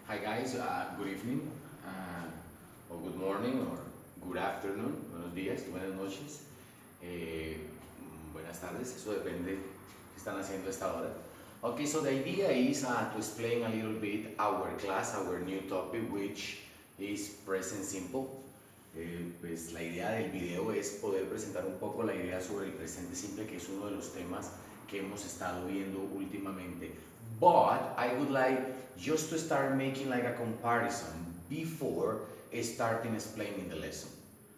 Hi guys, good evening, or good morning, or good afternoon, buenos días, buenas noches, buenas tardes, eso depende qué están haciendo a esta hora. Okay, so the idea is to explain a little bit our class, our new topic, which is present simple. Pues la idea del video es poder presentar un poco la idea sobre el presente simple, que es uno de los temas que hemos estado viendo últimamente. But I would like just to start making like a comparison before starting explaining the lesson.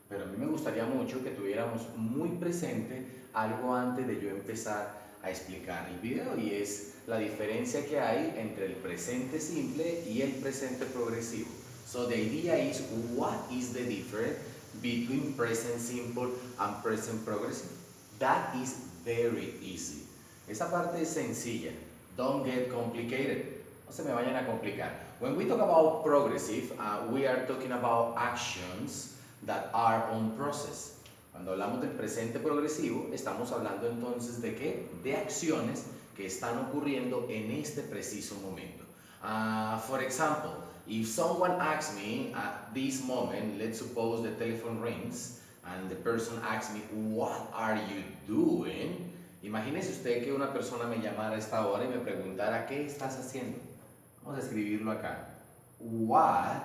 Pero a mí me gustaría mucho que tuviéramos muy presente algo antes de yo empezar a explicar el video, y es la diferencia que hay entre el presente simple y el presente progresivo. So the idea is, what is the difference between present simple and present progressive? That is very easy. Esa parte es sencilla. Don't get complicated. No se me vayan a complicar. When we talk about progressive, we are talking about actions that are on process. Cuando hablamos del presente progresivo, estamos hablando entonces de qué? De acciones que están ocurriendo en este preciso momento. For example, if someone asks me at this moment, let's suppose the telephone rings, and the person asks me, what are you doing? Imagínese usted que una persona me llamara a esta hora y me preguntara, ¿qué estás haciendo? Vamos a escribirlo acá. What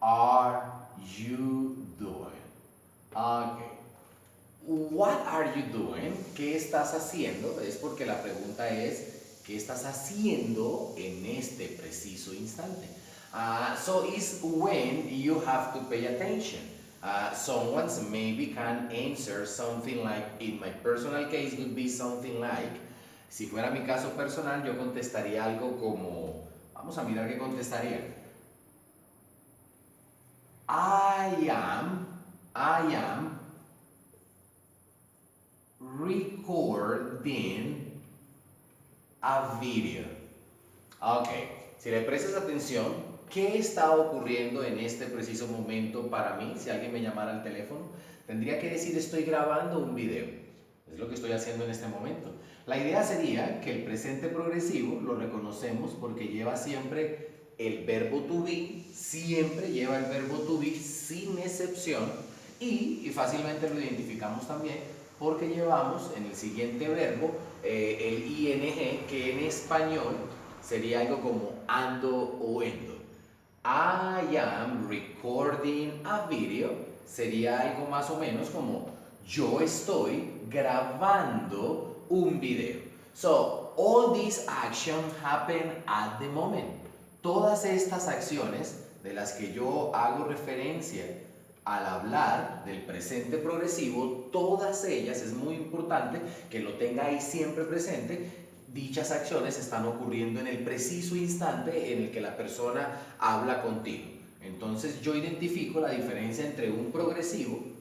are you doing? Okay. What are you doing? ¿Qué estás haciendo? Es porque la pregunta es, ¿qué estás haciendo en este preciso instante? So it's when you have to pay attention. Someone maybe can answer something like, in my personal case would be something like, si fuera mi caso personal, yo contestaría algo como, vamos a mirar qué contestaría. I am recording a video. Ok, si le prestas atención, ¿qué está ocurriendo en este preciso momento para mí? Si alguien me llamara al teléfono, tendría que decir, estoy grabando un video. Es lo que estoy haciendo en este momento. La idea sería que el presente progresivo lo reconocemos porque lleva siempre el verbo to be, siempre lleva el verbo to be sin excepción, y fácilmente lo identificamos también porque llevamos en el siguiente verbo el ing, que en español sería algo como ando o endo. I am recording a video sería algo más o menos como yo estoy grabando un video. So, all these actions happen at the moment. Todas estas acciones de las que yo hago referencia al hablar del presente progresivo, todas ellas, es muy importante que lo tengáis siempre presente, dichas acciones están ocurriendo en el preciso instante en el que la persona habla contigo. Entonces yo identifico la diferencia entre un progresivo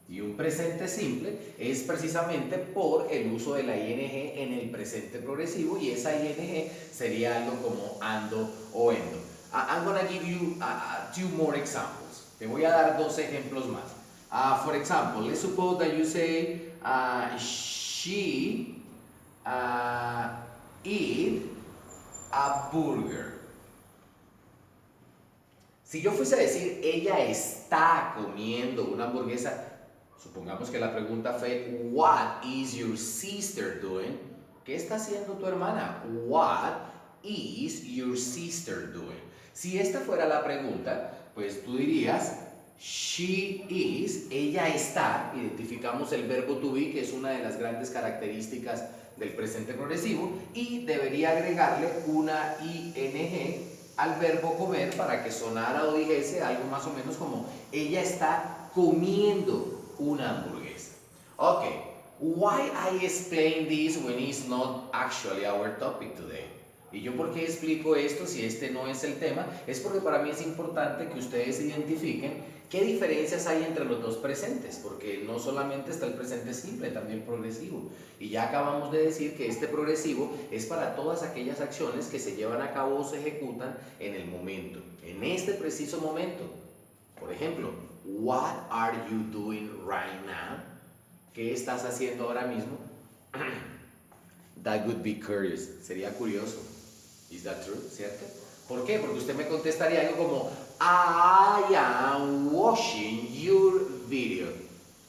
y un presente simple es precisamente por el uso de la ing en el presente progresivo, y esa ing sería algo como ando o endo. I'm gonna give you two more examples. Te voy a dar dos ejemplos más. For example, let's suppose that you say she eat a burger. Si yo fuese a decir ella está comiendo una hamburguesa, supongamos que la pregunta fue what is your sister doing? ¿Qué está haciendo tu hermana? What is your sister doing? Si esta fuera la pregunta, pues tú dirías she is, ella está, identificamos el verbo to be, que es una de las grandes características del presente progresivo, y debería agregarle una ing al verbo comer para que sonara o dijese algo más o menos como ella está comiendo una hamburguesa. Ok, why I explain this when it's not actually our topic today? ¿Y yo por qué explico esto si este no es el tema? Es porque para mí es importante que ustedes identifiquen qué diferencias hay entre los dos presentes, porque no solamente está el presente simple, también progresivo. Y ya acabamos de decir que este progresivo es para todas aquellas acciones que se llevan a cabo o se ejecutan en el momento, en este preciso momento. Por ejemplo, what are you doing right now? ¿Qué estás haciendo ahora mismo? That would be curious. Sería curioso. Is that true? ¿Cierto? ¿Por qué? Porque usted me contestaría algo como I am watching your video.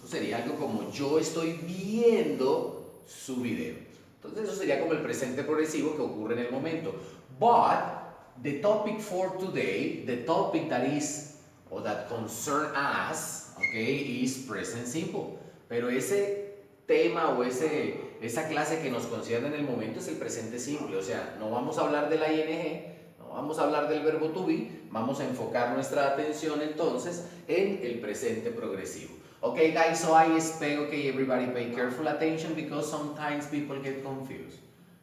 Sería algo como yo estoy viendo su video. Entonces eso sería como el presente progresivo que ocurre en el momento. But the topic for today, the topic that is or that concern us, okay, is present simple. Pero ese tema o esa clase que nos concierne en el momento es el presente simple. O sea, no vamos a hablar de la ing, no vamos a hablar del verbo to be, vamos a enfocar nuestra atención entonces en el presente progresivo. Okay, guys, so I expect, okay, everybody pay careful attention because sometimes people get confused.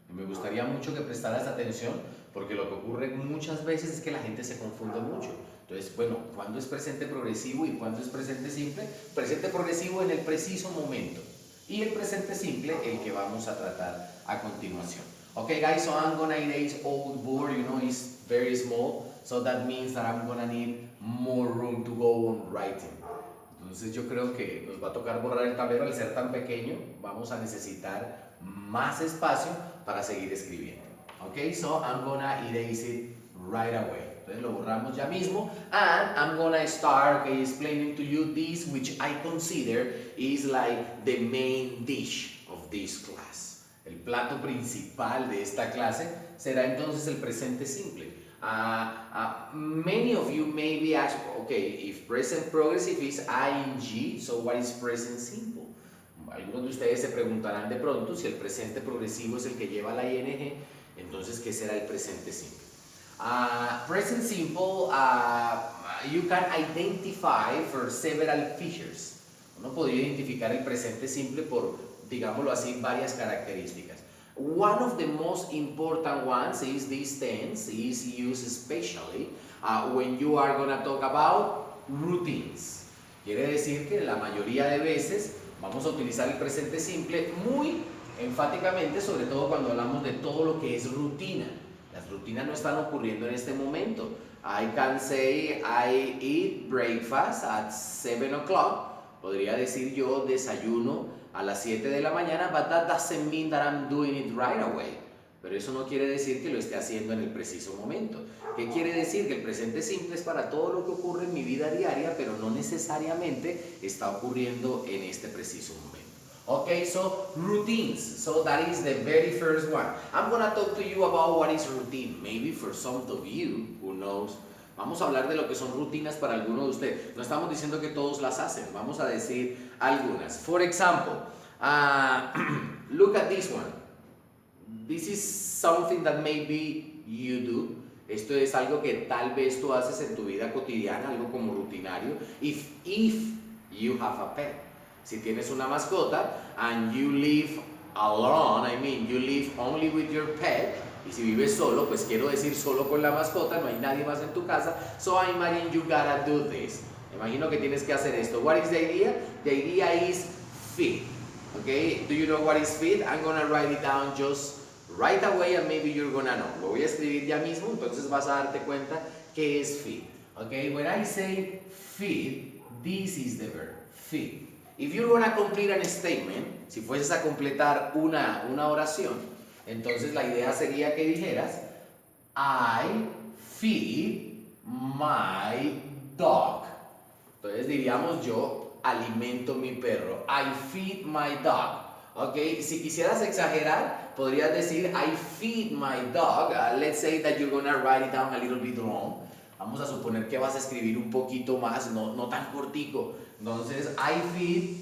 Y me gustaría mucho que prestaras atención porque lo que ocurre muchas veces es que la gente se confunde mucho. Entonces, bueno, ¿cuándo es presente progresivo y cuándo es presente simple? Presente progresivo en el preciso momento y el presente simple el que vamos a tratar a continuación. Okay, guys, so I'm gonna erase old board, you know, it's very small, so that means that I'm gonna need more room to go on writing. Entonces yo creo que nos va a tocar borrar el tablero al ser tan pequeño, vamos a necesitar más espacio para seguir escribiendo. Ok, so I'm gonna erase it right away. Entonces lo borramos ya mismo and I'm gonna start, okay, explaining to you this which I consider is like the main dish of this class. El plato principal de esta clase será entonces el presente simple. Many of you may be asked, okay, if present progressive is ing, so what is present simple? Algunos de ustedes se preguntarán de pronto si el presente progresivo es el que lleva la ing, entonces ¿qué será el presente simple? Present simple, you can identify for several features. Uno podría identificar el presente simple por, digámoslo así, varias características. One of the most important ones is this tense is used especially when you are going to talk about routines. Quiere decir que la mayoría de veces vamos a utilizar el presente simple muy enfáticamente, sobre todo cuando hablamos de todo lo que es rutina. Las rutinas no están ocurriendo en este momento. I can say I eat breakfast at 7 o'clock. Podría decir yo desayuno a las 7 de la mañana, but that doesn't mean that I'm doing it right away. Pero eso no quiere decir que lo esté haciendo en el preciso momento. ¿Qué quiere decir? Que el presente simple es para todo lo que ocurre en mi vida diaria, pero no necesariamente está ocurriendo en este preciso momento. Okay, so routines. So that is the very first one. I'm going to talk to you about what is routine. Maybe for some of you, who knows. Vamos a hablar de lo que son rutinas para algunos de ustedes. No estamos diciendo que todos las hacen, vamos a decir algunas. For example, look at this one. This is something that maybe you do. Esto es algo que tal vez tú haces en tu vida cotidiana, algo como rutinario. If you have a pet. Si tienes una mascota and you live alone, I mean you live only with your pet. Y si vives solo, pues quiero decir solo con la mascota, no hay nadie más en tu casa. So I imagine you gotta do this. Imagino que tienes que hacer esto. What is the idea? The idea is feed. Okay? Do you know what is feed? I'm gonna write it down just right away and maybe you're gonna know. Lo voy a escribir ya mismo, entonces vas a darte cuenta qué es feed. Okay? When I say feed, this is the verb. Feed. If you're gonna complete a statement, si fueses a completar una oración, entonces la idea sería que dijeras I feed my dog. Entonces diríamos yo alimento mi perro. I feed my dog. Ok, si quisieras exagerar, podrías decir I feed my dog. Let's say that you're gonna write it down a little bit long. Vamos a suponer que vas a escribir un poquito más, no tan cortico. Entonces, I feed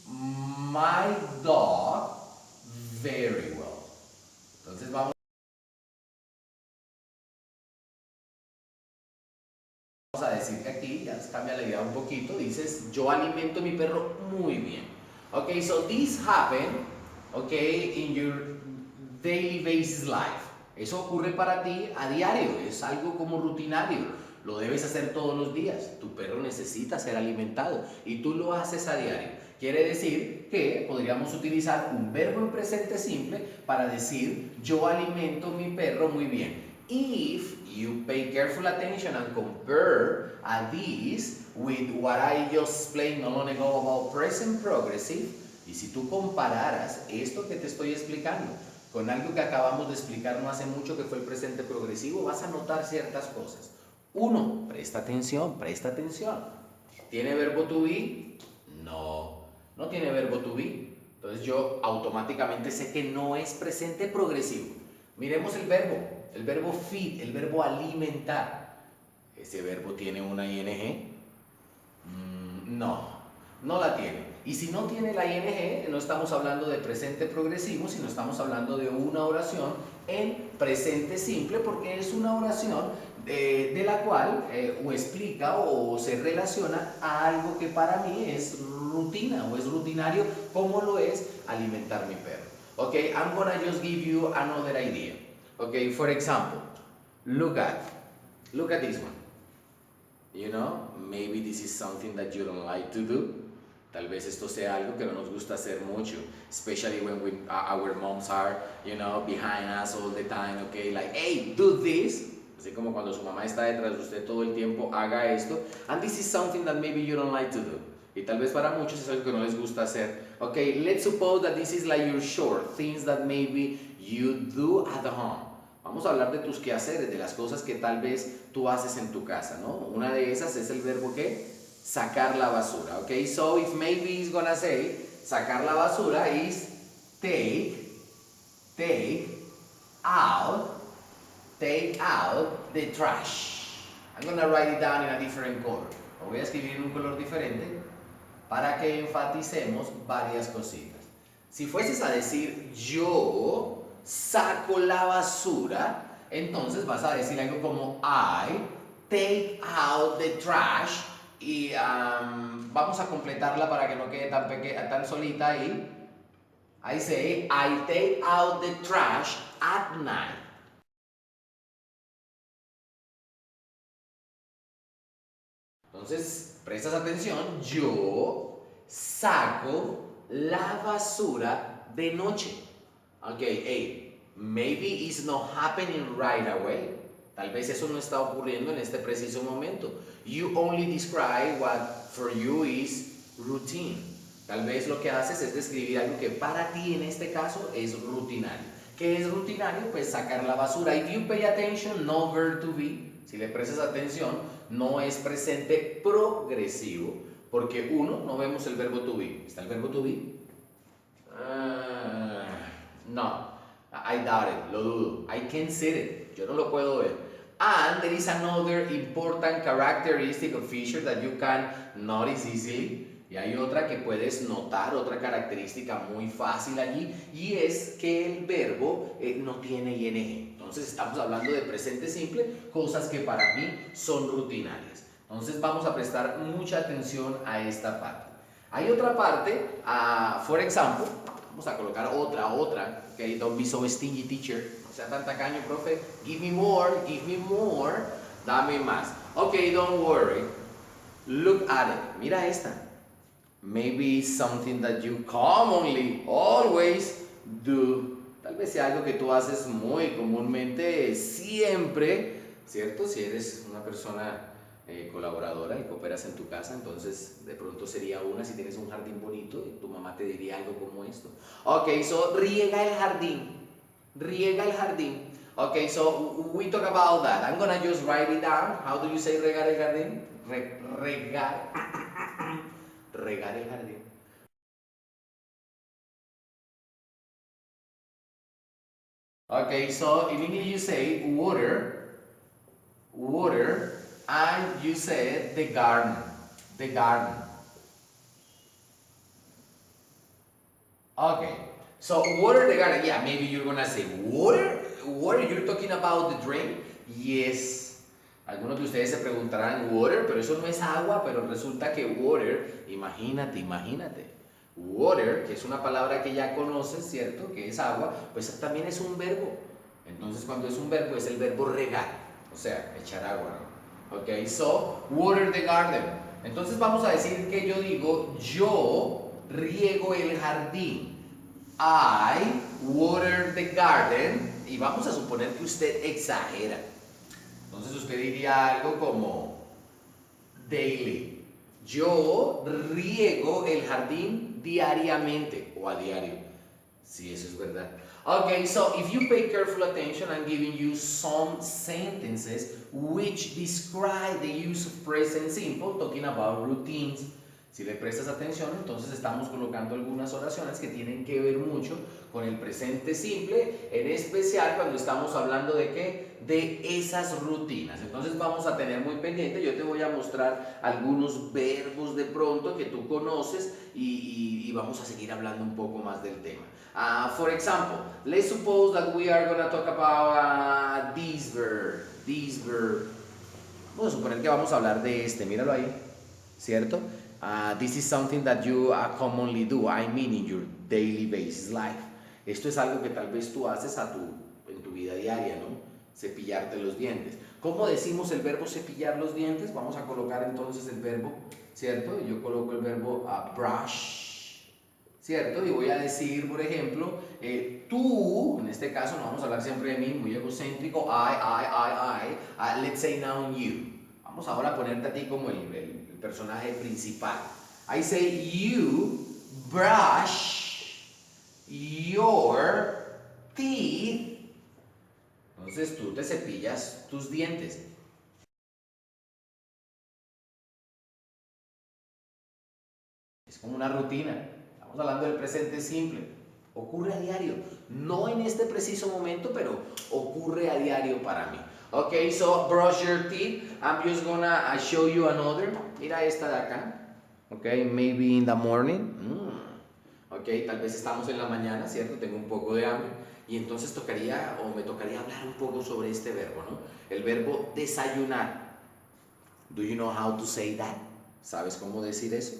my dog very well. Entonces vamos a decir que aquí ya cambia la idea un poquito. Dices, yo alimento a mi perro muy bien. Okay, so this happen, okay, in your daily basis life. Eso ocurre para ti a diario, es algo como rutinario. Lo debes hacer todos los días. Tu perro necesita ser alimentado y tú lo haces a diario. Quiere decir que podríamos utilizar un verbo en presente simple para decir yo alimento a mi perro muy bien. If you pay careful attention and compare this with what I just explained not long ago about present progressive, y si tú compararas esto que te estoy explicando con algo que acabamos de explicar no hace mucho, que fue el presente progresivo, vas a notar ciertas cosas. Uno, presta atención, presta atención. ¿Tiene verbo to be? No, no tiene verbo to be. Entonces yo automáticamente sé que no es presente progresivo. Miremos el verbo feed, el verbo alimentar. ¿Ese verbo tiene una ing? No, no la tiene. Y si no tiene la ing, no estamos hablando de presente progresivo, sino estamos hablando de una oración en presente simple, porque es una oración de la cual o explica o se relaciona a algo que para mí es rutina o es rutinario, como lo es alimentar mi perro. Okay, I'm gonna just give you another idea. Okay, for example, look at this one. You know, maybe this is something that you don't like to do. Tal vez esto sea algo que no nos gusta hacer mucho, especially when our moms are, you know, behind us all the time, okay, like, hey, do this. Así como cuando su mamá está detrás de usted todo el tiempo, haga esto. And this is something that maybe you don't like to do. Y tal vez para muchos es algo que no les gusta hacer. Okay, let's suppose that this is like your short, things that maybe you do at home. Vamos a hablar de tus quehaceres, de las cosas que tal vez tú haces en tu casa, ¿no? Una de esas es el verbo ¿qué? Sacar la basura, ¿ok? So if maybe he's gonna say, sacar la basura is take out the trash. I'm gonna write it down in a different color. Lo voy a escribir en un color diferente para que enfaticemos varias cositas. Si fueses a decir yo saco la basura, entonces vas a decir algo como I take out the trash y vamos a completarla para que no quede tan solita ahí. I say I take out the trash at night. Entonces, prestas atención, yo saco la basura de noche. Okay, hey, maybe it's not happening right away. Tal vez eso no está ocurriendo en este preciso momento. You only describe what for you is routine. Tal vez lo que haces es describir algo que para ti en este caso es rutinario. ¿Qué es rutinario? Pues sacar la basura. If you pay attention, no verb to be. Si le prestas atención, no es presente progresivo, porque uno, no vemos el verbo to be. ¿Está el verbo to be? No, I doubt it, lo dudo. I can't see it, yo no lo puedo ver. And there is another important characteristic or feature that you can notice easily. Y hay otra que puedes notar, otra característica muy fácil allí, y es que el verbo no tiene ing. Entonces estamos hablando de presente simple, cosas que para mí son rutinarias. Entonces vamos a prestar mucha atención a esta parte. Hay otra parte, for example, vamos a colocar otra, okay, don't be so stingy teacher, no sea tan tacaño, profe, give me more, dame más. Okay, don't worry, look at it, mira esta. Maybe something that you commonly, always do. Tal vez sea algo que tú haces muy comúnmente, siempre, ¿cierto? Si eres una persona colaboradora y cooperas en tu casa, entonces de pronto sería una, si tienes un jardín bonito, y tu mamá te diría algo como esto. Ok, so riega el jardín. Ok, so we talk about that. I'm gonna just write it down. How do you say regar el jardín? Regar el jardín. Okay, so in English you say water, and you say the garden. Okay, so water the garden. Yeah, maybe you're gonna say water. You're talking about the drink. Yes. Algunos de ustedes se preguntarán water, pero eso no es agua, pero resulta que water, imagínate. Water, que es una palabra que ya conoces, ¿cierto? Que es agua, pues también es un verbo. Entonces cuando es un verbo es el verbo regar, o sea, echar agua, ¿no? Ok, so, water the garden. Entonces vamos a decir que yo digo, yo riego el jardín. I water the garden. Y vamos a suponer que usted exagera. Entonces usted diría algo como daily. Yo riego el jardín diariamente o a diario. Sí, eso es verdad. Okay, so if you pay careful attention, I'm giving you some sentences which describe the use of present simple, talking about routines. Si le prestas atención, entonces estamos colocando algunas oraciones que tienen que ver mucho con el presente simple, en especial cuando estamos hablando de qué, de esas rutinas. Entonces vamos a tener muy pendiente, yo te voy a mostrar algunos verbos de pronto que tú conoces y vamos a seguir hablando un poco más del tema. For example, let's suppose that we are going to talk about this verb, this verb. Vamos a suponer que vamos a hablar de este, míralo ahí, ¿cierto? This is something that you commonly do, I mean in your daily basis life. Esto es algo que tal vez tú haces en tu vida diaria, ¿no? Cepillarte los dientes. ¿Cómo decimos el verbo cepillar los dientes? Vamos a colocar entonces el verbo, ¿cierto? Yo coloco el verbo brush, ¿cierto? Y voy a decir, por ejemplo, tú, en este caso no vamos a hablar siempre de mí, muy egocéntrico, let's say now you. Vamos ahora a ponerte a ti como el personaje principal. I say you brush your teeth. Entonces tú te cepillas tus dientes. Es como una rutina. Estamos hablando del presente simple. Ocurre a diario. No en este preciso momento, pero ocurre a diario para mí. Okay, so brush your teeth. I'm just gonna show you another. Mira esta de acá. Okay, maybe in the morning. Ok, tal vez estamos en la mañana, ¿cierto? Tengo un poco de hambre. Y entonces me tocaría hablar un poco sobre este verbo, ¿no? El verbo desayunar. Do you know how to say that? ¿Sabes cómo decir eso?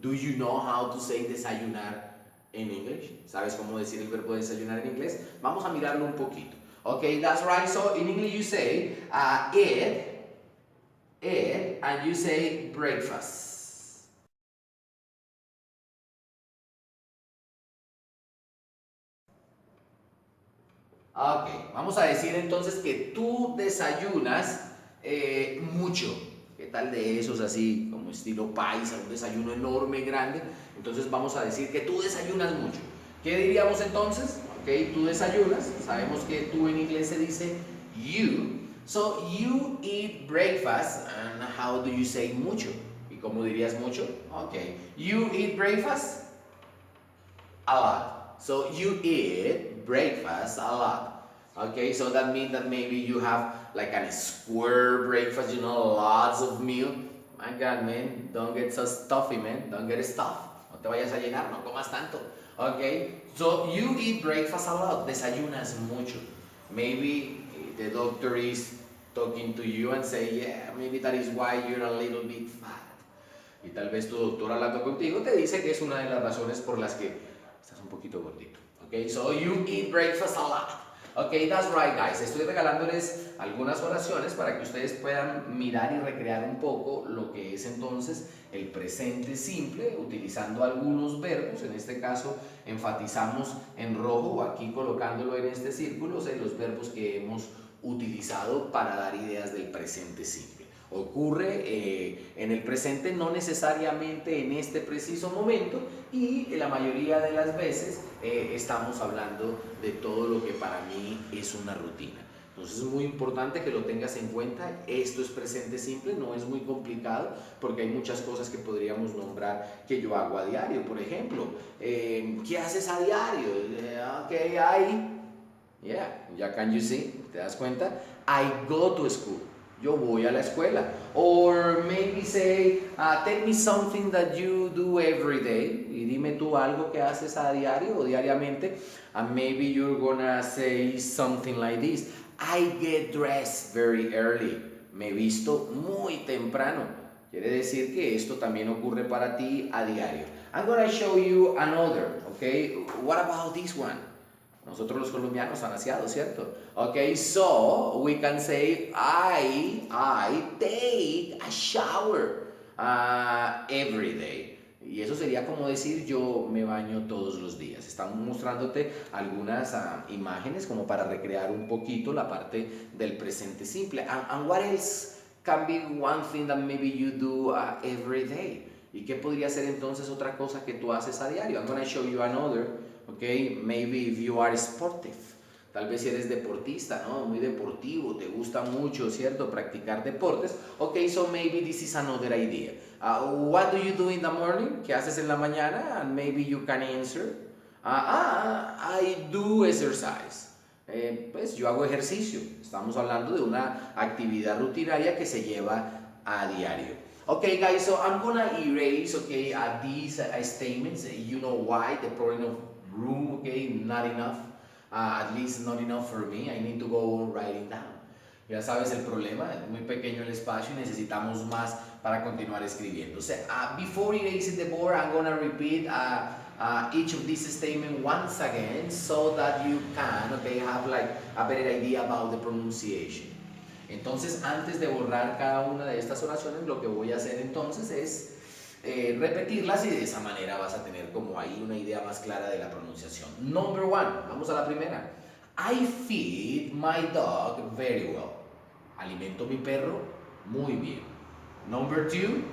Do you know how to say desayunar en English? ¿Sabes cómo decir el verbo desayunar en inglés? Vamos a mirarlo un poquito. Okay, that's right. So in English you say eat, and you say breakfast. Ok, vamos a decir entonces que tú desayunas mucho. ¿Qué tal de esos así, como estilo paisa, un desayuno enorme, grande? Entonces vamos a decir que tú desayunas mucho. ¿Qué diríamos entonces? Ok, tú desayunas. Sabemos que tú en inglés se dice you. So you eat breakfast. And how do you say mucho? ¿Y cómo dirías mucho? Ok, you eat breakfast a lot. So you eat breakfast a lot. Okay, so that means that maybe you have like a square breakfast, you know, lots of meal. My God, man, don't get so stuffy, man. Don't get stuffed. No te vayas a llenar, no comas tanto. Okay, so you eat breakfast a lot. Desayunas mucho. Maybe the doctor is talking to you and say, yeah, maybe that is why you're a little bit fat. Y tal vez tu doctor hablando contigo te dice que es una de las razones por las que estás un poquito gordito. Okay, so you eat breakfast a lot. Okay, that's right, guys. Estoy regalándoles algunas oraciones para que ustedes puedan mirar y recrear un poco lo que es entonces el presente simple, utilizando algunos verbos. En este caso, enfatizamos en rojo, aquí colocándolo en este círculo, los verbos que hemos utilizado para dar ideas del presente simple. Ocurre en el presente, no necesariamente en este preciso momento, y la mayoría de las veces estamos hablando de todo lo que para mí es una rutina. Entonces es muy importante que lo tengas en cuenta. Esto es presente simple, no es muy complicado porque hay muchas cosas que podríamos nombrar que yo hago a diario. Por ejemplo, ¿qué haces a diario? Yeah, can you see? ¿Te das cuenta? I go to school. Yo voy a la escuela. Or maybe say, tell me something that you do every day. Y dime tú algo que haces a diario o diariamente. And maybe you're gonna say something like this. I get dressed very early. Me visto muy temprano. Quiere decir que esto también ocurre para ti a diario. I'm gonna show you another, okay? What about this one? Nosotros los colombianos ancianos, ¿cierto? Okay, so we can say I take a shower every day. Y eso sería como decir yo me baño todos los días. Estamos mostrándote algunas imágenes como para recrear un poquito la parte del presente simple. And what else can be one thing that maybe you do every day? ¿Y qué podría ser entonces otra cosa que tú haces a diario? I'm going to show you another. Okay, maybe if you are sportive. Tal vez si eres deportista, ¿no? Muy deportivo, te gusta mucho, ¿cierto? Practicar deportes. Okay, so maybe this is another idea. What do you do in the morning? ¿Qué haces en la mañana? And maybe you can answer. I do exercise. Pues yo hago ejercicio. Estamos hablando de una actividad rutinaria que se lleva a diario. Okay, guys, so I'm gonna erase, okay, these statements. You know why? The problem of room, okay, not enough. At least not enough for me. I need to go writing down. Ya sabes el problema, es muy pequeño el espacio y necesitamos más para continuar escribiendo. So, before erasing the board, I'm gonna repeat each of these statements once again so that you can, okay, have like a better idea about the pronunciation. Entonces, antes de borrar cada una de estas oraciones, lo que voy a hacer entonces es repetirlas y de esa manera vas a tener como ahí una idea más clara de la pronunciación. Number one, vamos a la primera. I feed my dog very well. Alimento a mi perro muy bien. Number two,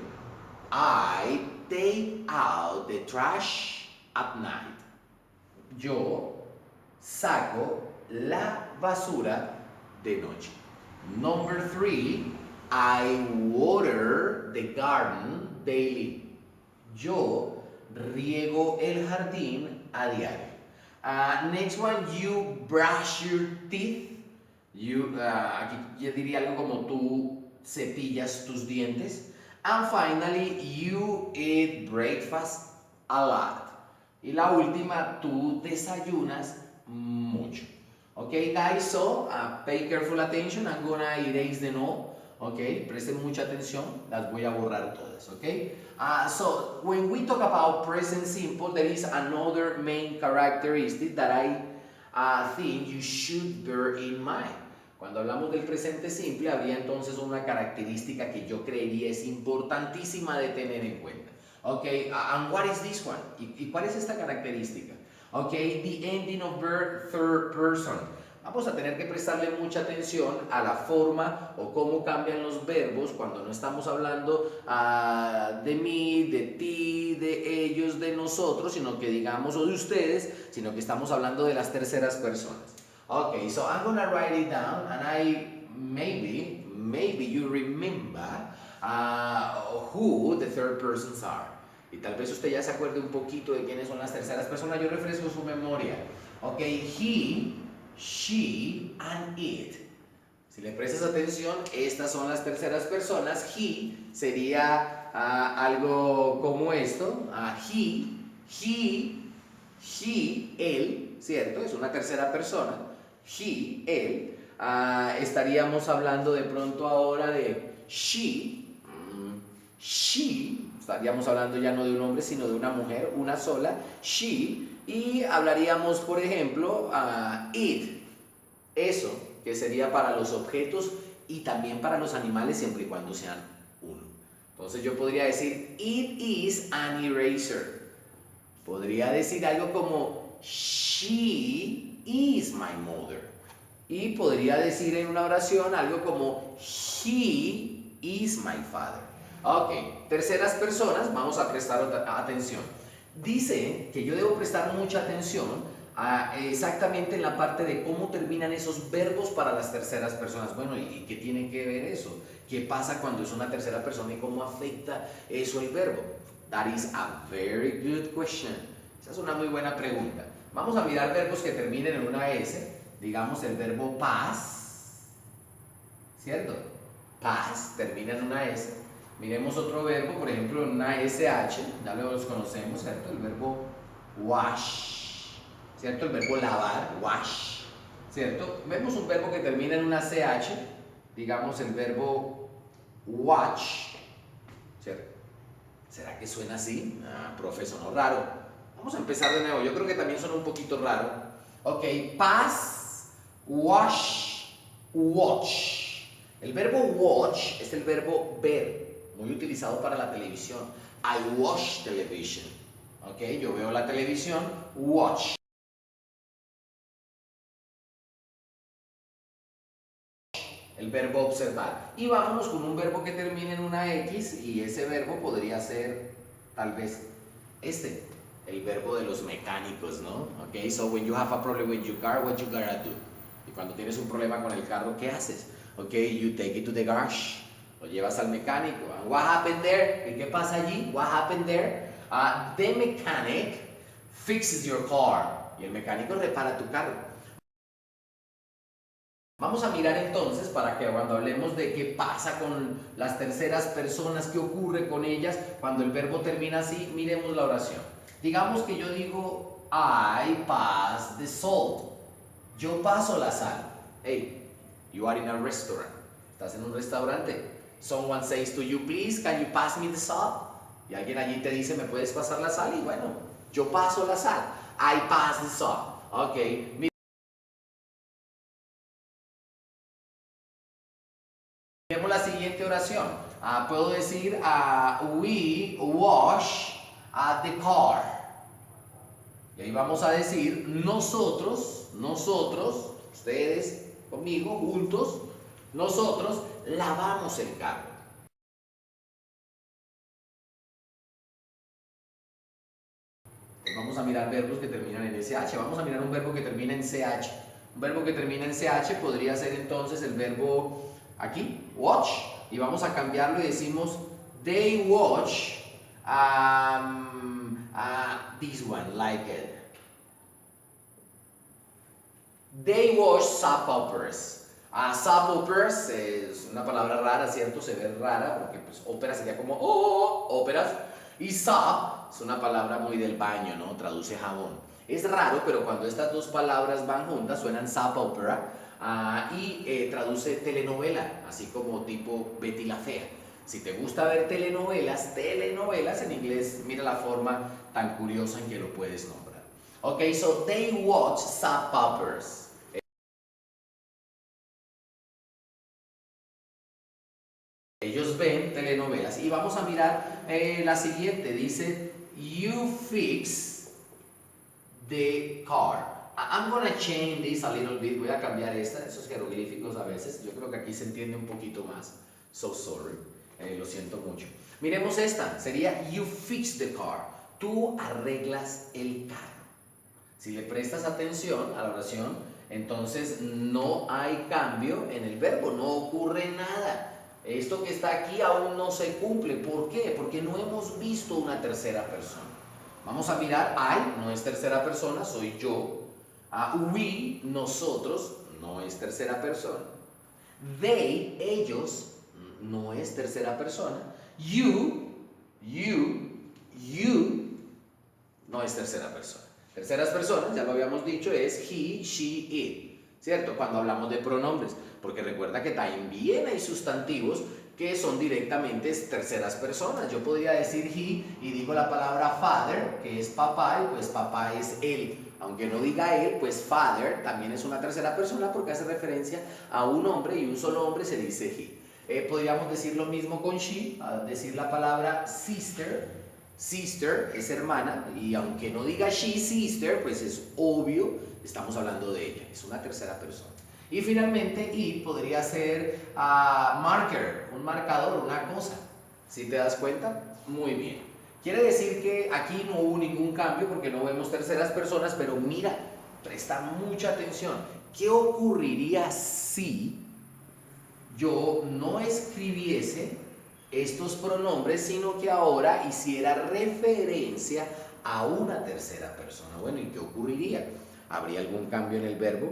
I take out the trash at night. Yo saco la basura de noche. Number three, I water the garden daily. Yo riego el jardín a diario. Next one, you brush your teeth. Aquí yo diría algo como tú cepillas tus dientes. And finally, you eat breakfast a lot. Y la última, tú desayunas mucho. Okay, guys, so pay careful attention. I'm gonna erase them all. Okay, presten mucha atención. Las voy a borrar todas. Okay, so when we talk about present simple, there is another main characteristic that I think you should bear in mind. Cuando hablamos del presente simple, habría entonces una característica que yo creería es importantísima de tener en cuenta. Okay, and what is this one? ¿Y cuál es esta característica? Okay, the ending of verb third person. Vamos a tener que prestarle mucha atención a la forma o cómo cambian los verbos cuando no estamos hablando de mí, de ti, de ellos, de nosotros, sino que digamos, o de ustedes, sino que estamos hablando de las terceras personas. Okay, so I'm gonna write it down, and maybe you remember who the third persons are. Y tal vez usted ya se acuerde un poquito de quiénes son las terceras personas. Yo refresco su memoria. Okay, he, she, and it. Si le prestas atención, estas son las terceras personas. He sería algo como esto. He, él, ¿cierto? Es una tercera persona. He, él. Estaríamos hablando de pronto ahora de she. Estaríamos hablando ya no de un hombre, sino de una mujer, una sola. She. Y hablaríamos, por ejemplo, it. Eso, que sería para los objetos y también para los animales, siempre y cuando sean uno. Entonces yo podría decir, it is an eraser. Podría decir algo como, she is my mother. Y podría decir en una oración algo como, he is my father. Ok, terceras personas, vamos a prestar atención. Dice que yo debo prestar mucha atención exactamente en la parte de cómo terminan esos verbos para las terceras personas. Bueno, ¿y qué tiene que ver eso? ¿Qué pasa cuando es una tercera persona y cómo afecta eso el verbo? That is a very good question. Esa es una muy buena pregunta. Vamos a mirar verbos que terminen en una S. Digamos el verbo pass, ¿cierto? Pass termina en una S. Miremos otro verbo, por ejemplo, en una SH, ya los conocemos, ¿cierto? El verbo wash, ¿cierto? El verbo lavar, wash, ¿cierto? Vemos un verbo que termina en una CH, digamos el verbo watch, ¿cierto? ¿Será que suena así? Profe, sonó raro. Vamos a empezar de nuevo, yo creo que también suena un poquito raro. Ok, pass, wash, watch. El verbo watch es el verbo ver, muy utilizado para la televisión. I watch television. Ok, yo veo la televisión, watch. El verbo observar. Y vámonos con un verbo que termine en una X y ese verbo podría ser tal vez este. el verbo de los mecánicos, ¿no? Okay, so when you have a problem with your car, what you gotta do? Y cuando tienes un problema con el carro, ¿qué haces? Okay, you take it to the garage, lo llevas al mecánico. And what happened there? ¿Y qué pasa allí? What happened there? The mechanic fixes your car. Y el mecánico repara tu carro. Vamos a mirar entonces para que cuando hablemos de qué pasa con las terceras personas, qué ocurre con ellas, cuando el verbo termina así, miremos la oración. Digamos que yo digo, I pass the salt. Yo paso la sal. Hey, you are in a restaurant. Estás en un restaurante. Someone says to you, please, can you pass me the salt? Y alguien allí te dice, ¿me puedes pasar la sal? Y bueno, yo paso la sal. I pass the salt. Ok. Miremos la siguiente oración. Puedo decir, we wash the car. Y ahí vamos a decir, nosotros, ustedes conmigo, juntos, nosotros lavamos el carro. Vamos a mirar verbos que terminan en SH. Vamos a mirar un verbo que termina en CH. Un verbo que termina en CH podría ser entonces el verbo aquí, watch. Y vamos a cambiarlo y decimos, they watch this one, like it. They watch soap operas. Soap operas es una palabra rara, ¿cierto? Se ve rara porque pues ópera sería como óperas. Y soap es una palabra muy del baño, ¿no? Traduce jabón. Es raro, pero cuando estas dos palabras van juntas suenan soap opera y traduce telenovela, así como tipo Betty la Fea. Si te gusta ver telenovelas en inglés, mira la forma tan curiosa en que lo puedes nombrar. Ok, so they watch soap operas. Ellos ven telenovelas. Y vamos a mirar la siguiente. Dice, you fix the car. I'm gonna change this a little bit. Voy a cambiar esos jeroglíficos a veces. Yo creo que aquí se entiende un poquito más. So sorry. Lo siento mucho. Miremos esta. Sería, you fix the car. Tú arreglas el carro. Si le prestas atención a la oración, entonces no hay cambio en el verbo. No ocurre nada. Esto que está aquí aún no se cumple. ¿Por qué? Porque no hemos visto una tercera persona. Vamos a mirar, I no es tercera persona, soy yo. We, nosotros, no es tercera persona. They, ellos, no es tercera persona. You, no es tercera persona. Terceras personas, ya lo habíamos dicho, es he, she, it. ¿Cierto? Cuando hablamos de pronombres. Porque recuerda que también hay sustantivos que son directamente terceras personas. Yo podría decir he y digo la palabra father, que es papá, y pues papá es él. Aunque no diga él, pues father también es una tercera persona porque hace referencia a un hombre y un solo hombre se dice he. Podríamos decir lo mismo con she, decir la palabra sister. Sister es hermana y aunque no diga she, sister, pues es obvio, estamos hablando de ella, es una tercera persona. Y finalmente, it podría ser marker, un marcador, una cosa. ¿Sí te das cuenta? Muy bien. Quiere decir que aquí no hubo ningún cambio porque no vemos terceras personas, pero mira, presta mucha atención. ¿Qué ocurriría si yo no escribiese estos pronombres, sino que ahora hiciera referencia a una tercera persona? Bueno, ¿y qué ocurriría? ¿Habría algún cambio en el verbo?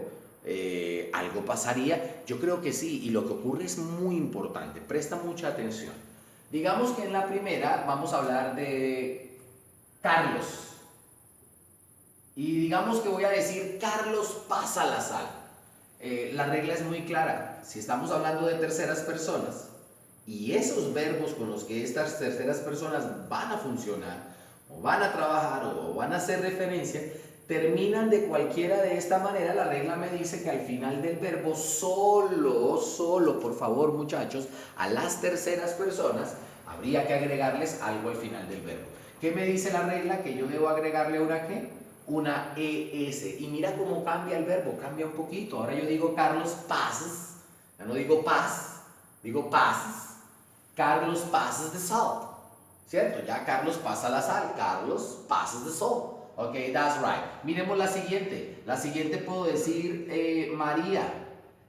¿Algo pasaría? Yo creo que sí, y lo que ocurre es muy importante. Presta mucha atención. Digamos que en la primera vamos a hablar de Carlos. Y digamos que voy a decir, Carlos pasa la sal. La regla es muy clara. Si estamos hablando de terceras personas, y esos verbos con los que estas terceras personas van a funcionar, o van a trabajar, o van a hacer referencia, terminan de cualquiera de esta manera, la regla me dice que al final del verbo solo, por favor muchachos, a las terceras personas habría que agregarles algo al final del verbo. ¿Qué me dice la regla? Que yo debo agregarle una ¿qué? Una ES. Y mira cómo cambia el verbo, cambia un poquito. Ahora yo digo Carlos passes, ya no digo pass, digo passes. Carlos passes the salt. ¿cierto? Ya Carlos pasa la sal. Carlos passes the salt. Ok, that's right. Miremos la siguiente. La siguiente puedo decir María.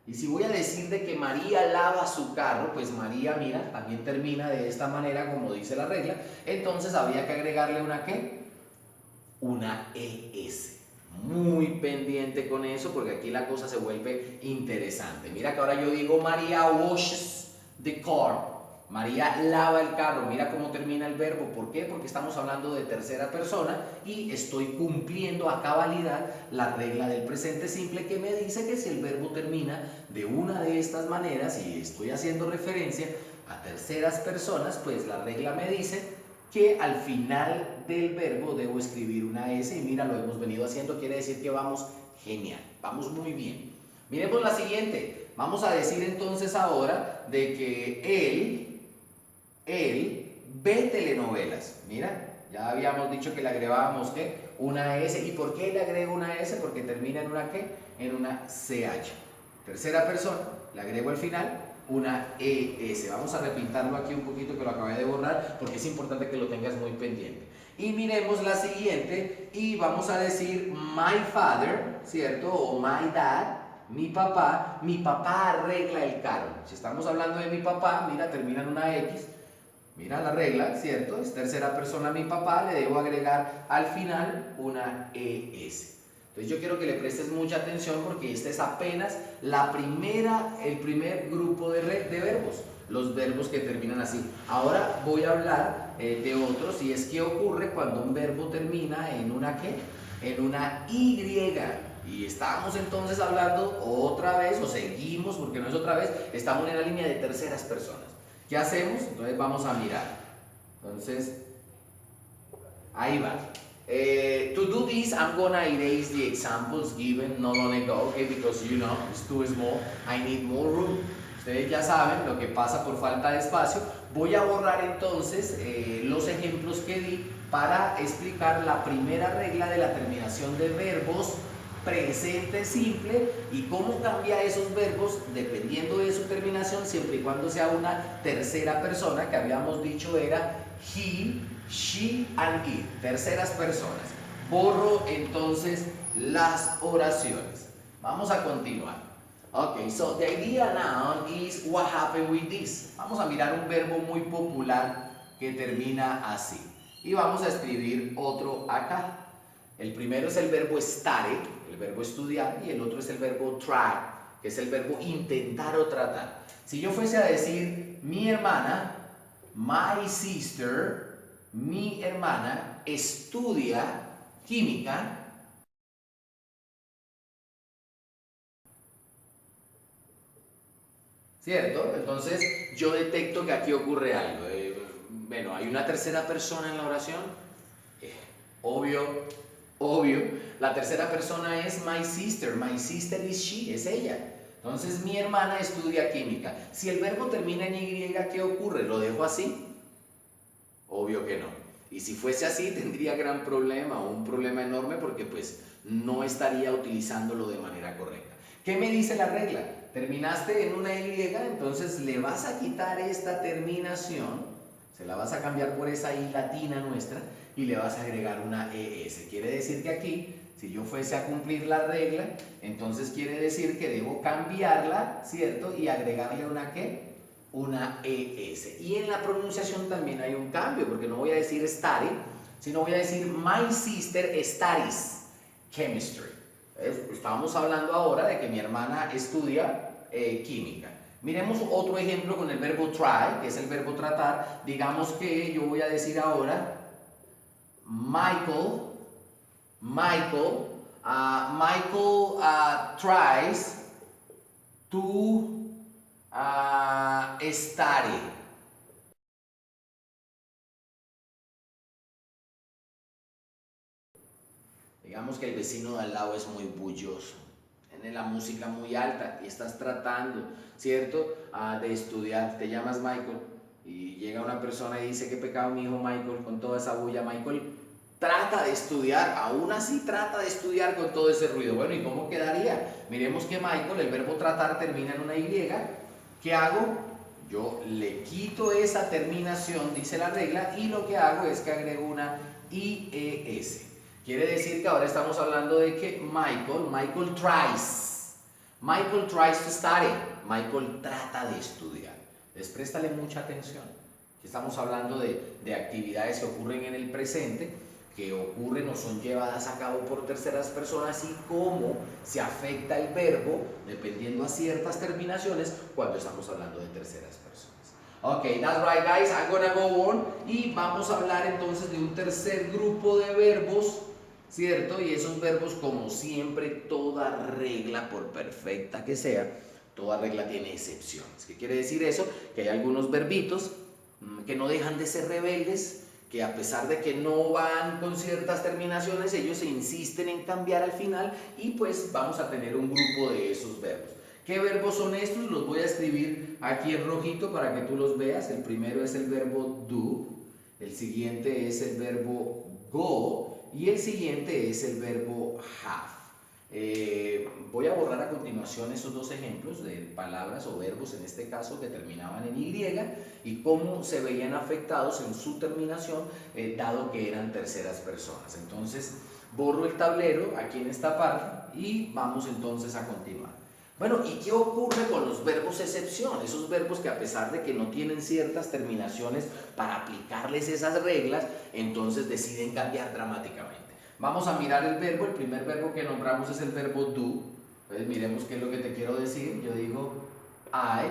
Y si voy a decir de que María lava su carro, pues María, mira, también termina de esta manera como dice la regla. Entonces habría que agregarle una ¿qué? Una ES. Muy pendiente con eso porque aquí la cosa se vuelve interesante. Mira que ahora yo digo María washes the car. María lava el carro. Mira cómo termina el verbo. ¿Por qué? Porque estamos hablando de tercera persona y estoy cumpliendo a cabalidad la regla del presente simple que me dice que si el verbo termina de una de estas maneras y estoy haciendo referencia a terceras personas, pues la regla me dice que al final del verbo debo escribir una S y mira, lo hemos venido haciendo, quiere decir que vamos genial, vamos muy bien. Miremos la siguiente. Vamos a decir entonces ahora de que él ve telenovelas. Mira, ya habíamos dicho que le agregábamos ¿qué? Una S. ¿Y por qué le agrego una S? Porque termina en una ¿qué? En una CH. Tercera persona, le agrego al final una ES. Vamos a repintarlo aquí un poquito que lo acabé de borrar porque es importante que lo tengas muy pendiente. Y miremos la siguiente y vamos a decir my father, ¿cierto? O my dad, mi papá arregla el carro. Si estamos hablando de mi papá, mira, termina en una X. Mira la regla, ¿cierto? Es tercera persona mi papá, le debo agregar al final una ES. Entonces yo quiero que le prestes mucha atención porque este es apenas el primer grupo de verbos, los verbos que terminan así. Ahora voy a hablar de otros y es qué ocurre cuando un verbo termina en una ¿qué? En una Y. Y estamos entonces hablando otra vez, o seguimos, porque no es otra vez, estamos en la línea de terceras personas. ¿Qué hacemos? Entonces vamos a mirar. Entonces, ahí va. To do this, I'm gonna erase the examples given not long ago, okay, because you know, it's too small, I need more room. Ustedes ya saben lo que pasa por falta de espacio. Voy a borrar entonces los ejemplos que di para explicar la primera regla de la terminación de verbos presente simple y cómo cambia esos verbos dependiendo de su terminación siempre y cuando sea una tercera persona que habíamos dicho era he, she and it, terceras personas. Borro entonces las oraciones. Vamos a continuar. Ok, so the idea now is what happened with this. Vamos a mirar un verbo muy popular que termina así. Y vamos a escribir otro acá. El primero es el verbo study, el verbo estudiar, y el otro es el verbo try, que es el verbo intentar o tratar. Si yo fuese a decir mi hermana, my sister, mi hermana estudia química, ¿cierto? Entonces yo detecto que aquí ocurre algo. Bueno, hay una tercera persona en la oración. Obvio. La tercera persona es my sister is she, es ella. Entonces mi hermana estudia química. Si el verbo termina en Y, ¿qué ocurre? ¿Lo dejo así? Obvio que no. Y si fuese así tendría gran problema o un problema enorme porque pues no estaría utilizándolo de manera correcta. ¿Qué me dice la regla? Terminaste en una Y, entonces le vas a quitar esta terminación, se la vas a cambiar por esa I latina nuestra y le vas a agregar una ES. Quiere decir que aquí, si yo fuese a cumplir la regla, entonces quiere decir que debo cambiarla, ¿cierto? Y agregarle una ¿qué? Una ES. Y en la pronunciación también hay un cambio, porque no voy a decir study, sino voy a decir my sister studies chemistry. Estábamos hablando ahora de que mi hermana estudia química. Miremos otro ejemplo con el verbo try, que es el verbo tratar. Digamos que yo voy a decir ahora Michael tries to study. Digamos que el vecino de al lado es muy bulloso, tiene la música muy alta y estás tratando, ¿cierto? De estudiar. Te llamas Michael y llega una persona y dice: ¿qué pecado mi hijo Michael con toda esa bulla? Michael trata de estudiar, aún así trata de estudiar con todo ese ruido. Bueno, ¿y cómo quedaría? Miremos que Michael, el verbo tratar termina en una Y. ¿Qué hago? Yo le quito esa terminación, dice la regla, y lo que hago es que agrego una IES. Quiere decir que ahora estamos hablando de que Michael tries to study. Michael trata de estudiar. Les préstale mucha atención. Estamos hablando de actividades que ocurren en el presente, que ocurren o son llevadas a cabo por terceras personas y cómo se afecta el verbo dependiendo a ciertas terminaciones cuando estamos hablando de terceras personas. Ok, that's right guys, I'm gonna go on y vamos a hablar entonces de un tercer grupo de verbos, ¿cierto? Y esos verbos, como siempre, toda regla, por perfecta que sea, toda regla tiene excepciones. ¿Qué quiere decir eso? Que hay algunos verbitos que no dejan de ser rebeldes, que a pesar de que no van con ciertas terminaciones, ellos se insisten en cambiar al final y pues vamos a tener un grupo de esos verbos. ¿Qué verbos son estos? Los voy a escribir aquí en rojito para que tú los veas. El primero es el verbo do, el siguiente es el verbo go y el siguiente es el verbo have. Voy a borrar a continuación esos dos ejemplos de palabras o verbos, en este caso, que terminaban en Y y cómo se veían afectados en su terminación, dado que eran terceras personas. Entonces, borro el tablero aquí en esta parte y vamos entonces a continuar. Bueno, ¿y qué ocurre con los verbos excepción? Esos verbos que a pesar de que no tienen ciertas terminaciones para aplicarles esas reglas, entonces deciden cambiar dramáticamente. Vamos a mirar el verbo. El primer verbo que nombramos es el verbo do. Entonces miremos qué es lo que te quiero decir. Yo digo I.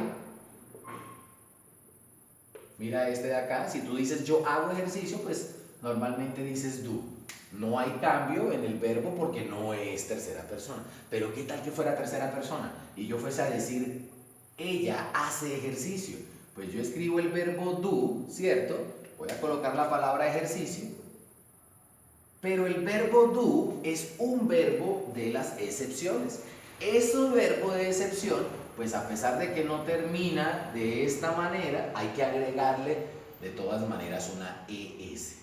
Mira este de acá. Si tú dices yo hago ejercicio, pues normalmente dices do. No hay cambio en el verbo porque no es tercera persona. Pero ¿qué tal que fuera tercera persona? Y yo fuese a decir ella hace ejercicio. Pues yo escribo el verbo do, ¿cierto? Voy a colocar la palabra ejercicio. Pero el verbo do es un verbo de las excepciones. Ese verbo de excepción, pues a pesar de que no termina de esta manera, hay que agregarle de todas maneras una ES.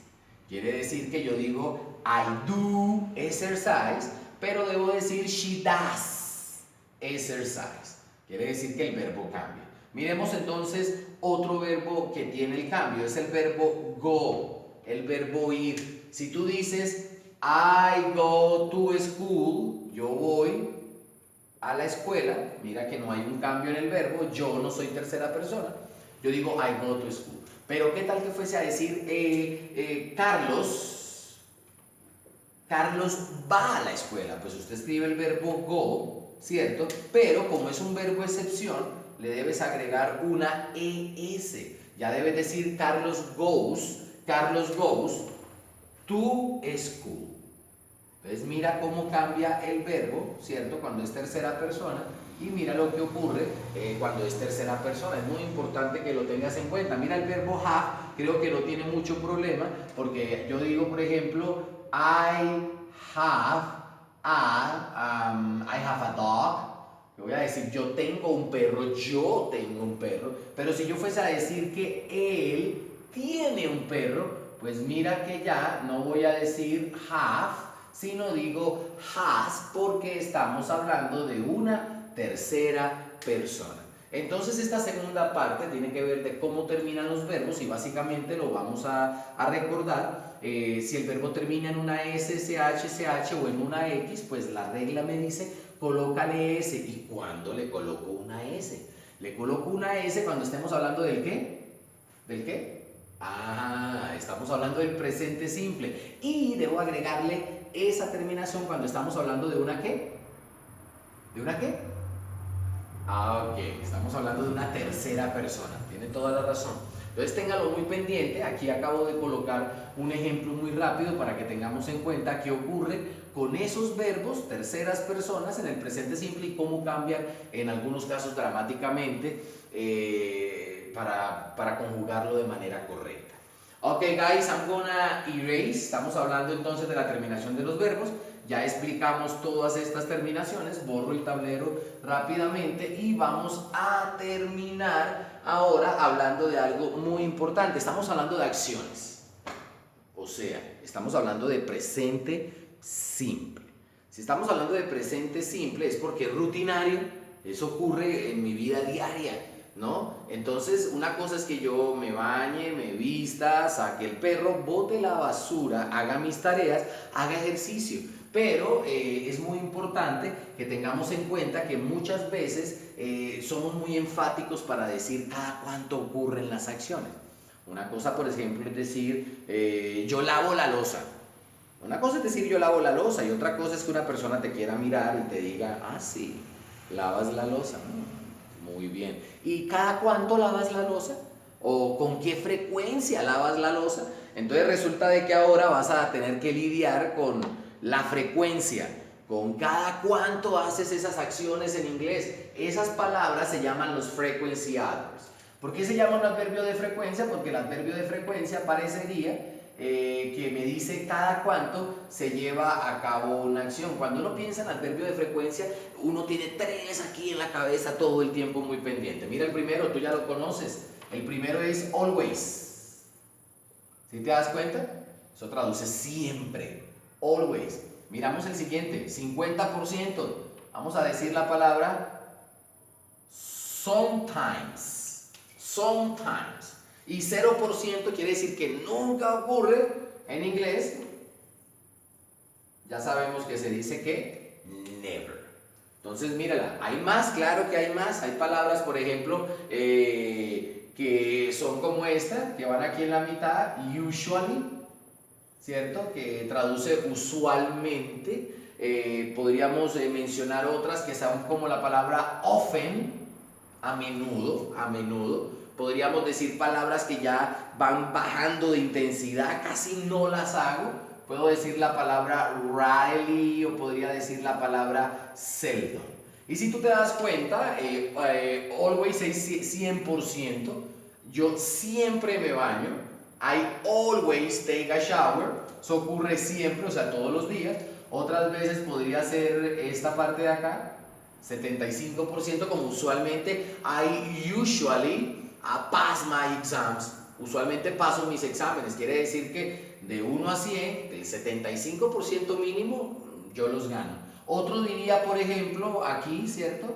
Quiere decir que yo digo I do exercise, pero debo decir she does exercise. Quiere decir que el verbo cambia. Miremos entonces otro verbo que tiene el cambio, es el verbo go, el verbo ir. Si tú dices I go to school, yo voy a la escuela, mira que no hay un cambio en el verbo, yo no soy tercera persona, yo digo I go to school. Pero ¿qué tal que fuese a decir Carlos va a la escuela? Pues usted escribe el verbo go, ¿cierto? Pero como es un verbo excepción, le debes agregar una ES. Ya debes decir Carlos goes to school. Entonces mira cómo cambia el verbo, ¿cierto? Cuando es tercera persona, y mira lo que ocurre cuando es tercera persona. Es muy importante que lo tengas en cuenta. Mira el verbo have, creo que no tiene mucho problema, porque yo digo, por ejemplo, I have a dog. Yo voy a decir yo tengo un perro, pero si yo fuese a decir que él tiene un perro, pues mira que ya no voy a decir have, sino digo has, porque estamos hablando de una tercera persona. Entonces esta segunda parte tiene que ver de cómo terminan los verbos y básicamente lo vamos a recordar. Si el verbo termina en una S, SH, CH o en una X, pues la regla me dice colócale S. ¿Y cuándo le coloco una S? Le coloco una S cuando estemos hablando del ¿qué? ¿Del qué? Estamos hablando del presente simple y debo agregarle esa terminación cuando estamos hablando de una ¿qué? ¿De una qué? Ok, estamos hablando de una tercera persona, tiene toda la razón. Entonces téngalo muy pendiente, aquí acabo de colocar un ejemplo muy rápido para que tengamos en cuenta qué ocurre con esos verbos, terceras personas, en el presente simple y cómo cambian en algunos casos dramáticamente para conjugarlo de manera correcta. Ok guys, I'm gonna erase. Estamos hablando entonces de la terminación de los verbos. Ya explicamos todas estas terminaciones. Borro el tablero rápidamente y vamos a terminar ahora hablando de algo muy importante. Estamos hablando de acciones. O sea, estamos hablando de presente simple. Si estamos hablando de presente simple es porque es rutinario. Eso ocurre en mi vida diaria. ¿no? Entonces, una cosa es que yo me bañe, me vista, saque el perro, bote la basura, haga mis tareas, haga ejercicio. Pero es muy importante que tengamos en cuenta que muchas veces somos muy enfáticos para decir cada cuánto ocurren las acciones. Una cosa, por ejemplo, es decir, yo lavo la loza. Una cosa es decir yo lavo la loza y otra cosa es que una persona te quiera mirar y te diga, ah, sí, lavas la loza. Muy bien. ¿Y cada cuánto lavas la loza? ¿O con qué frecuencia lavas la loza? Entonces resulta de que ahora vas a tener que lidiar con la frecuencia, con cada cuánto haces esas acciones en inglés. Esas palabras se llaman los frequency adverbs. ¿Por qué se llama un adverbio de frecuencia? Porque el adverbio de frecuencia parecería que me dice cada cuánto se lleva a cabo una acción. Cuando uno piensa en adverbio de frecuencia, uno tiene tres aquí en la cabeza todo el tiempo muy pendiente. Mira el primero, tú ya lo conoces. El primero es always. ¿Sí te das cuenta? Eso traduce siempre. Always. Miramos el siguiente, 50%. Vamos a decir la palabra sometimes. Sometimes. Y 0% quiere decir que nunca ocurre. En inglés, ya sabemos que se dice que never. Entonces, mírala, hay más, claro que hay más. Hay palabras, por ejemplo, que son como esta, que van aquí en la mitad, usually, ¿cierto? Que traduce usualmente. Podríamos mencionar otras que son como la palabra often, a menudo, a menudo. Podríamos decir palabras que ya van bajando de intensidad, casi no las hago. Puedo decir la palabra rarely o podría decir la palabra seldom. Y si tú te das cuenta, always es 100%. Yo siempre me baño. I always take a shower. Eso ocurre siempre, o sea, todos los días. Otras veces podría ser esta parte de acá, 75%, como usualmente. I usually pass my exams. Usualmente paso mis exámenes. Quiere decir que de 1 a 100, del 75% mínimo, yo los gano. Otro diría, por ejemplo, aquí, ¿cierto?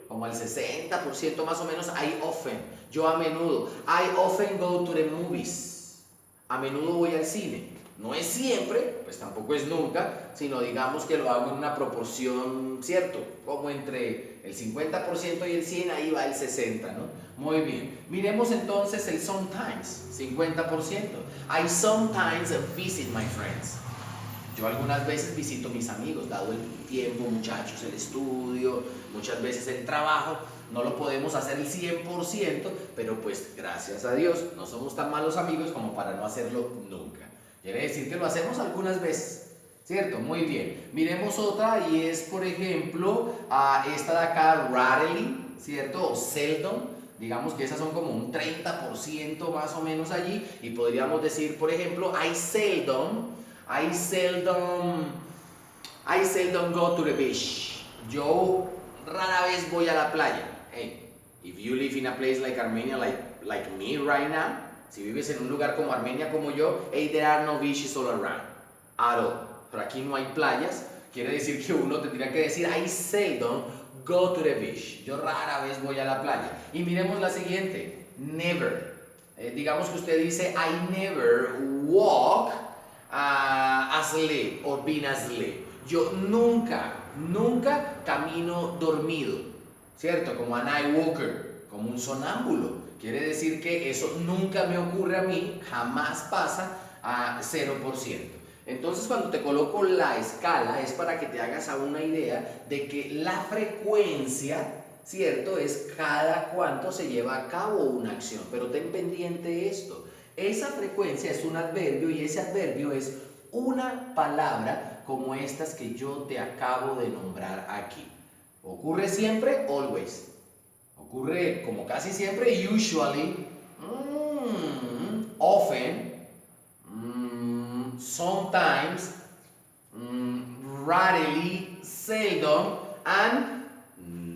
Como el 60% más o menos, I often. Yo a menudo. I often go to the movies. A menudo voy al cine. No es siempre, pues tampoco es nunca, sino digamos que lo hago en una proporción, ¿cierto? Como entre el 50% y el 100%, ahí va el 60%, ¿no? Muy bien. Miremos entonces el sometimes, 50%. I sometimes visit my friends. Yo algunas veces visito a mis amigos, dado el tiempo, muchachos, el estudio, muchas veces el trabajo. No lo podemos hacer el 100%, pero pues gracias a Dios no somos tan malos amigos como para no hacerlo nunca. Quiere decir que lo hacemos algunas veces, ¿cierto? Muy bien. Miremos otra y es, por ejemplo, esta de acá, rarely, ¿cierto? O seldom. Digamos que esas son como un 30% más o menos allí. Y podríamos decir, por ejemplo, I seldom go to the beach. Yo rara vez voy a la playa. Hey, if you live in a place like Armenia, like me right now, si vives en un lugar como Armenia, como yo, hey, there are no beaches all around, at all. Pero aquí no hay playas. Quiere decir que uno tendría que decir, I seldom go to the beach. Yo rara vez voy a la playa. Y miremos la siguiente, never. Digamos que usted dice, I never walk asleep or been asleep. Yo nunca camino dormido, ¿cierto? Como a night walker, como un sonámbulo. Quiere decir que eso nunca me ocurre a mí, jamás pasa a 0%. Entonces, cuando te coloco la escala es para que te hagas a una idea de que la frecuencia, ¿cierto? Es cada cuánto se lleva a cabo una acción. Pero ten pendiente esto. Esa frecuencia es un adverbio y ese adverbio es una palabra como estas que yo te acabo de nombrar aquí. ¿Ocurre siempre? Always. Ocurre como casi siempre, usually, often, sometimes, rarely, seldom, and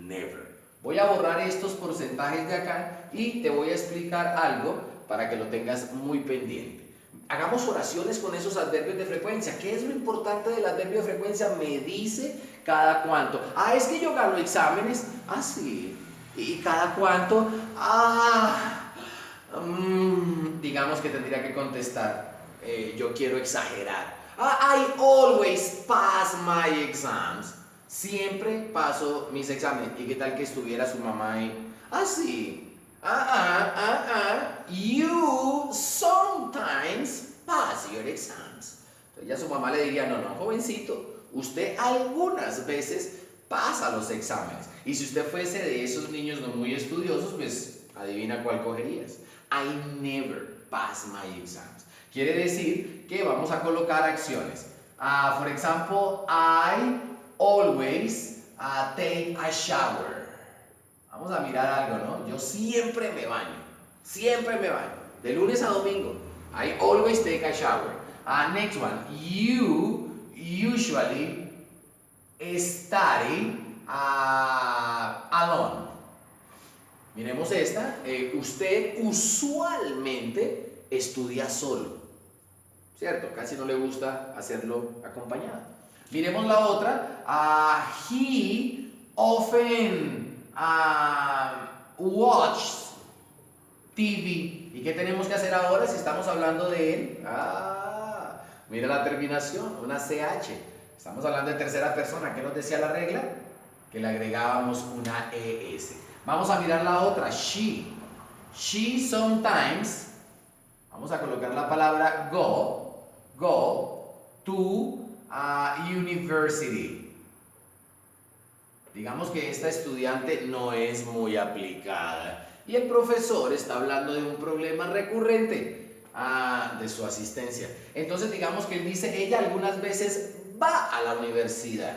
never. Voy a borrar estos porcentajes de acá y te voy a explicar algo para que lo tengas muy pendiente. Hagamos oraciones con esos adverbios de frecuencia. ¿Qué es lo importante del adverbio de frecuencia? Me dice cada cuánto. Es que yo gano exámenes. Sí. y cada cuánto, digamos que tendría que contestar, yo quiero exagerar. I always pass my exams. Siempre paso mis exámenes. ¿Y qué tal que estuviera su mamá ahí? Sí. You sometimes pass your exams. Entonces ya su mamá le diría, no, jovencito, usted algunas veces pasa los exámenes. Y si usted fuese de esos niños no muy estudiosos, pues adivina cuál cogerías. I never pass my exams. Quiere decir que vamos a colocar acciones. For example, I always take a shower. Vamos a mirar algo, ¿no? Yo siempre me baño. De lunes a domingo. I always take a shower. Next one. You usually study alone. Miremos esta. Usted usualmente estudia solo. ¿Cierto? Casi no le gusta hacerlo acompañado. Miremos la otra. He often watches TV. ¿Y qué tenemos que hacer ahora si estamos hablando de él? Mira la terminación, una CH. Estamos hablando de tercera persona. ¿Qué nos decía la regla? Que le agregábamos una ES. Vamos a mirar la otra. She sometimes, vamos a colocar la palabra go to university. Digamos que esta estudiante no es muy aplicada y el profesor está hablando de un problema recurrente de su asistencia. Entonces digamos que él dice, ella algunas veces va a la universidad.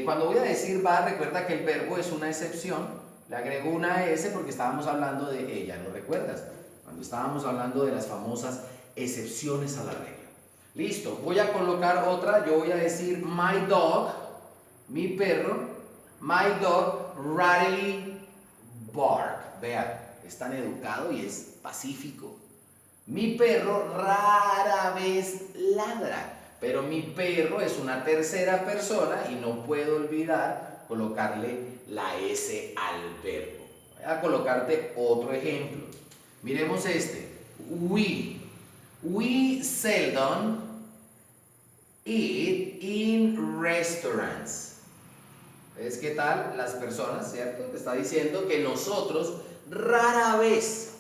Cuando voy a decir va, recuerda que el verbo es una excepción. Le agrego una S porque estábamos hablando de ella, ¿lo recuerdas? Cuando estábamos hablando de las famosas excepciones a la regla. Listo, voy a colocar otra. Yo voy a decir my dog, mi perro. My dog rarely bark. Vean, es tan educado y es pacífico. Mi perro rara vez ladra. Pero mi perro es una tercera persona y no puedo olvidar colocarle la S al verbo. Voy a colocarte otro ejemplo. Miremos este. We seldom eat in restaurants. ¿Ves qué tal las personas, cierto? Te está diciendo que nosotros rara vez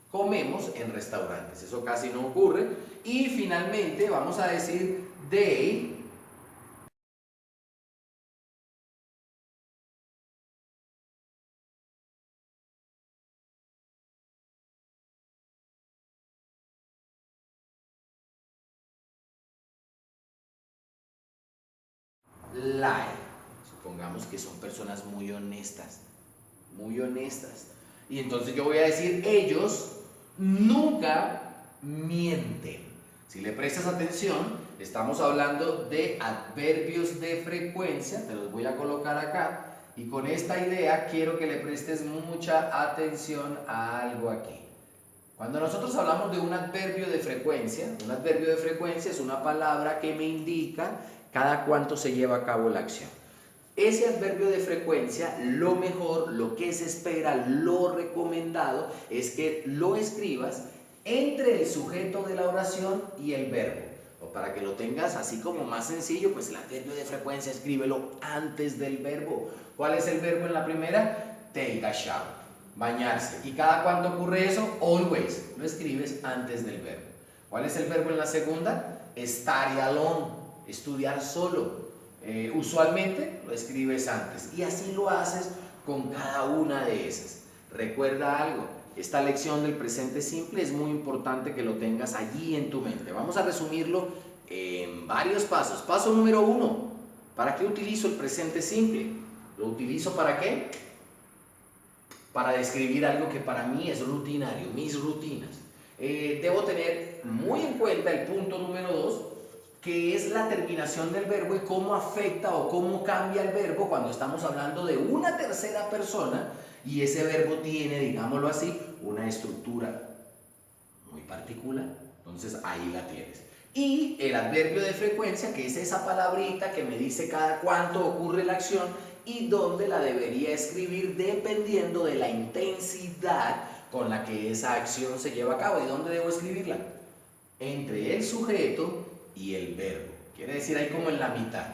comemos en restaurantes. Eso casi no ocurre. Y finalmente vamos a decir they lie. Supongamos que son personas muy honestas. Y entonces yo voy a decir, ellos nunca mienten. Si le prestas atención, estamos hablando de adverbios de frecuencia, te los voy a colocar acá, y con esta idea quiero que le prestes mucha atención a algo aquí. Cuando nosotros hablamos de un adverbio de frecuencia es una palabra que me indica cada cuánto se lleva a cabo la acción. Ese adverbio de frecuencia, lo mejor, lo que se espera, lo recomendado es que lo escribas entre el sujeto de la oración y el verbo. O para que lo tengas así como más sencillo, pues el adverbio de frecuencia escríbelo antes del verbo. ¿Cuál es el verbo en la primera? Take a shower, bañarse. ¿Y cada cuánto ocurre eso? Always. Lo escribes antes del verbo. ¿Cuál es el verbo en la segunda? Study alone, estudiar solo. Usualmente lo escribes antes y así lo haces con cada una de esas. Recuerda algo, esta lección del presente simple es muy importante que lo tengas allí en tu mente. Vamos a resumirlo en varios pasos. Paso número 1, ¿para qué utilizo el presente simple? ¿Lo utilizo para qué? Para describir algo que para mí es rutinario, mis rutinas. Debo tener muy en cuenta el punto número 2, que es la terminación del verbo y cómo afecta o cómo cambia el verbo cuando estamos hablando de una tercera persona y ese verbo tiene, digámoslo así, una estructura muy particular. Entonces ahí la tienes. Y el adverbio de frecuencia, que es esa palabrita que me dice cada cuánto ocurre la acción y dónde la debería escribir dependiendo de la intensidad con la que esa acción se lleva a cabo. ¿Y dónde debo escribirla? Entre el sujeto y el verbo. Quiere decir ahí como en la mitad.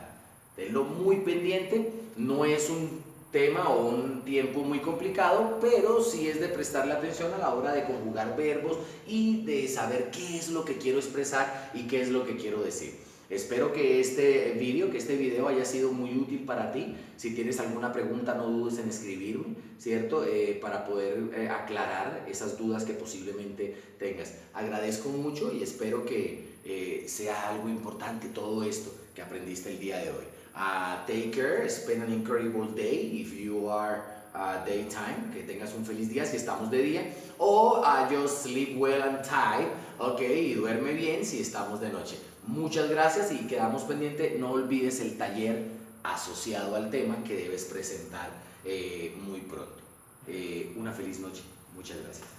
Tenlo muy pendiente, no es un tema o un tiempo muy complicado, pero sí es de prestarle atención a la hora de conjugar verbos y de saber qué es lo que quiero expresar y qué es lo que quiero decir. Espero que este video haya sido muy útil para ti. Si tienes alguna pregunta, no dudes en escribirme, ¿cierto? Para poder aclarar esas dudas que posiblemente tengas. Agradezco mucho y espero que sea algo importante todo esto que aprendiste el día de hoy. Take care, spend an incredible day if you are daytime, que tengas un feliz día si estamos de día, o just sleep well and tight, ok, y duerme bien si estamos de noche. Muchas gracias y quedamos pendientes. No olvides el taller asociado al tema que debes presentar muy pronto. Una feliz noche. Muchas gracias.